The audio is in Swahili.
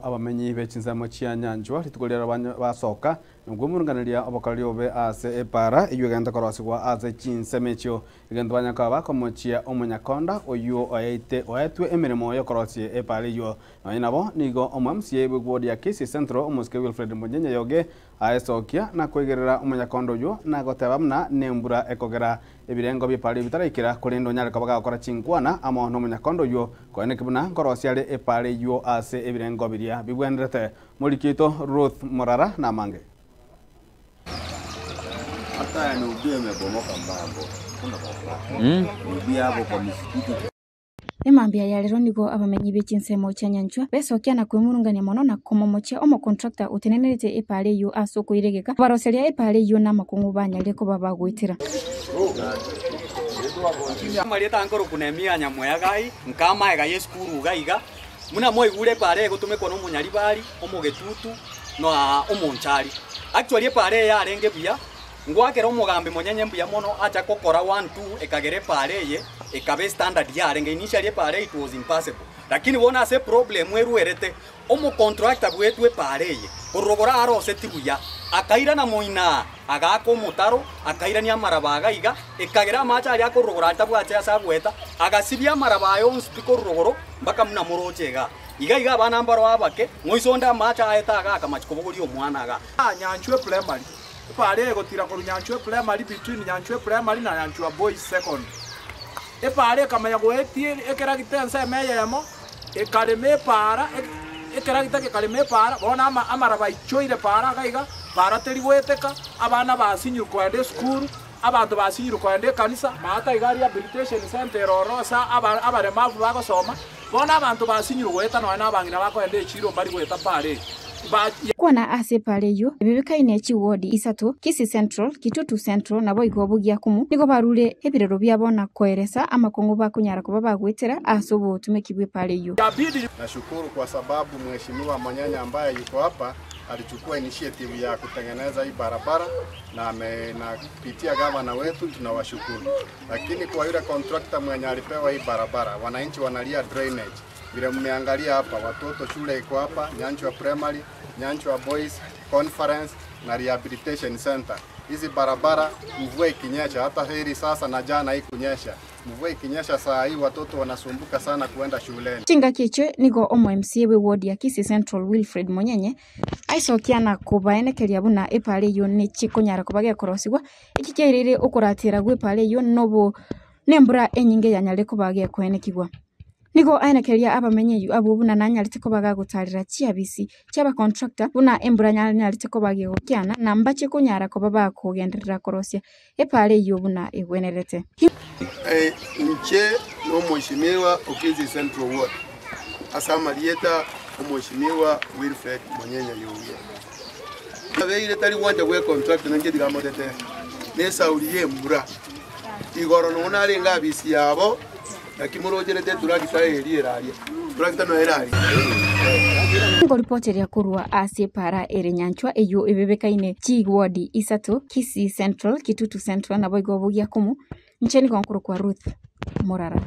abamenyi bechinsemo chia nyanjwa ritukolera basoka nubwo murunganiria obokalio be ase epara iyo genda korosigwa ase chinsemechio igenda banyaka bakomochia omunyakonda oyo oetwe emirimo yo korosie epara iyo nabo nigo omamsie bwodi ya Kisii Central omuske Wilfred Munyenye yoge aesokia na kwegerera omunyakonda oyo na goteba mna nembura ekogera ebirengo byepari bitaraikira kurindo nyare kabaga gukora chinkwana amo no munyakonda oyo kwenekibuna korosiare epara iyo ase ebirengo biria bigwenderete Mulikito Ruth Morara na mange hata ni ubie mebomoka mbango kuna baba ubie hapo kwa msikiti Emambia ya lero nigo abamenyi bechinsemo cha nyanjwa besokia na kwimurungania mono na komomochia omo contractor utenenerete epare yo asoko iregeka baroseria epare yo na makungu banyale ko baba gwitira Marieta nkoro kunemia nyamoya gai nkama ega yeskuru gaiga muna moi gure pare gutume kono munyari bari omogetutu no omonchari actually pare ya renge bia ngwakera omugambe Munyenye mbuya mono acha kokora 1 2 ekagere pare ye ekabe standard ya renge initially pare it was impossible lakini wona se problem weruerete omo contractor bwetwe pare ye orogora aro setibuya akaira na moina agako mutaro akaira ni amarabaga iga ekagera macha ali akorogora atabwacha asagweta agasibia marabayo onspiko rogoro mbaka muna murochega iga bana mbaro abake moisonda macha aetaga akamachikobogori omwana aga nyanchwe primary pare gotira ko nyanchwe primary between nyanchwe primary na nyanchwe boys second pare kamanya goetie ekera gitense meyemo ekareme para ekera gitake kareme para bona amaraba ichoire para gaiga para teri gweteka abana basinyuru kwende school abantu basinyuru kwende kanisa mata igari rehabilitation center orosa abare mavu bagosoma bona abantu basinyuru gweta no na bangina bakwende echiro bari gweta pare Kwana ase pare yo ebibika inechi ward isatu Kisii Central Kitutu Central nabo igobugia kumu nigo barure ebirero byabona koeresa amakongo bakunyara kuba bagwetera asobo utumekibwe pare yo. Nashukuru kwa sababu mheshimiwa Munyenye ambaye yuko hapa alichukua initiative ya kutengeneza hii barabara na kupitia gavana wetu tunawashukuru. Lakini kwa yule contractor mwenye alipewa hii barabara wananchi wanalia drainage. Vile mmeangalia hapa watoto shule iko hapa Nyanchwa Primary, Nyanchwa Boys Conference na Rehabilitation Center. Hizi barabara mvua ikinyesha hata heri sasa na jana hii kunyesha. Mvua ikinyesha saa hii watoto wanasumbuka sana kuenda shuleni. Tinga kiche nigo omo MCA we ward ya Kisii Central Wilfred Munyenye aisokia na kubaenekeria buna epare yo ni chikonyara kubage korosigwa ikikeirire ukuratira gwe pare yo nobo nembura enyinge yanyale kubage kwenekigwa nigo aenekeria abamenyi abubuna nanyalite ko bagagutarira chiabisi cyaba contractor buna embura nyalite ko bage gokiana na mbache kunyara ko baba kugenderera korosia epare yo buna egwenerete nche no mheshimiwa Kisii Central Ward asamalieta mheshimiwa Wilfred Munyenye yuye abeire tari wanja we contract nanje digamotete nesa uriye mbura igoro no nari ngabisi yabo nakimurogere de turagita eriraria turagita no eraria ngo ripoti ya kurwa ase para erenyanchwa eyo ebebekaine chigwadi isatu Kisii Central Kitutu Central nabo igobugia kumu ncheni konkuru kwa Ruth Morara.